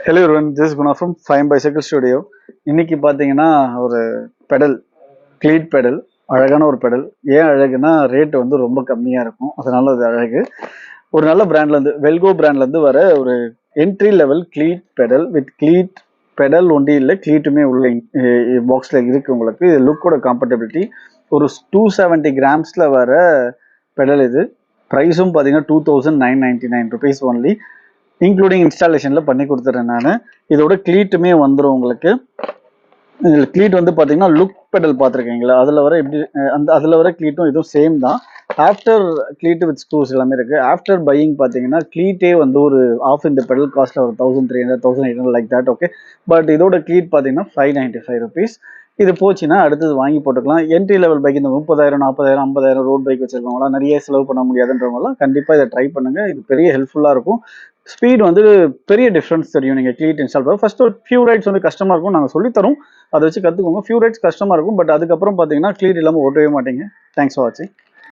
Hello everyone, this is Guna from fine bicycle studio. இன்னைக்கு பார்த்தீங்கன்னா ஒரு பெடல், கிளீட் பெடல், அழகான ஒரு பெடல். ஏன் அழகுனா ரேட் வந்து ரொம்ப கம்மியாக இருக்கும், அதனால அது அழகு. ஒரு நல்ல பிராண்ட்லேருந்து, வெல்கோ பிராண்ட்லேருந்து வர ஒரு entry level cleat pedal with cleat pedal ஒண்டி இல்லை, கிளீட்டுமே உள்ள பாக்ஸில் இருக்குது உங்களுக்கு. இது லுக்கோட காம்பர்டபிலிட்டி ஒரு 270 கிராம்ஸில் வர பெடல். இது ப்ரைஸும் பார்த்தீங்கன்னா 2999 ருபீஸ் ஒன்லி, இன்க்ளூடிங் இன்ஸ்டாலேஷனில் பண்ணி கொடுத்துட்றேன் நான். இதோட கிளீட்டுமே வந்துடும் உங்களுக்கு. இதில் கிளீட் வந்து பார்த்தீங்கன்னா லுக் பெடல் பார்த்துருக்கீங்களா, அதில் வர எப்படி அதில் வர கிளீட்டும் இதுவும் சேம் தான். ஆஃப்டர் கிளீட்டு வித் ஸ்க்ரூஸ் எல்லாமே இருக்குது. ஆஃப்டர் பையிங் பார்த்தீங்கன்னா கிளீட்டே வந்து ஒரு ஆஃப் இந்த பெடல் காஸ்ட்டில் ஒரு 1300 1800 லைக் தட். ஓகே, பட் இதோட கிளீட் பார்த்தீங்கன்னா 595 ருபீஸ். இது போச்சுன்னா அடுத்தது வாங்கி போட்டுக்கலாம். என்ட்ரி லெவல் பைக் இந்த 30,000 40,000 50,000 ரோட் பைக் வச்சிருக்கவங்களாம், நிறைய செலவு பண்ண முடியாதுன்றவங்களாம் கண்டிப்பாக இதை ட்ரை பண்ணுங்கள். இது பெரிய ஹெல்ப்ஃபுல்லாக இருக்கும். ஸ்பீட் வந்து பெரிய டிஃப்ரென்ஸ் தெரியும் நீங்கள் கிளீட் இன்ஸ்டால் பண்ண. ஃபர்ஸ்ட் ஒரு ஃபியூ ரைட்ஸ் வந்து கஷ்டமாக இருக்கும், நாங்கள் சொல்லித்தரோம், அதை வச்சு கற்றுக்கோங்க. ஃபியூ ரைட்ஸ் கஷ்டமாக இருக்கும், பட் அதுக்கப்புறம் பார்த்தீங்கன்னா கிளீட் இல்லாமல் ஓட்டவே மாட்டீங்க. தேங்க்ஸ் ஃபார் வாட்சிங்.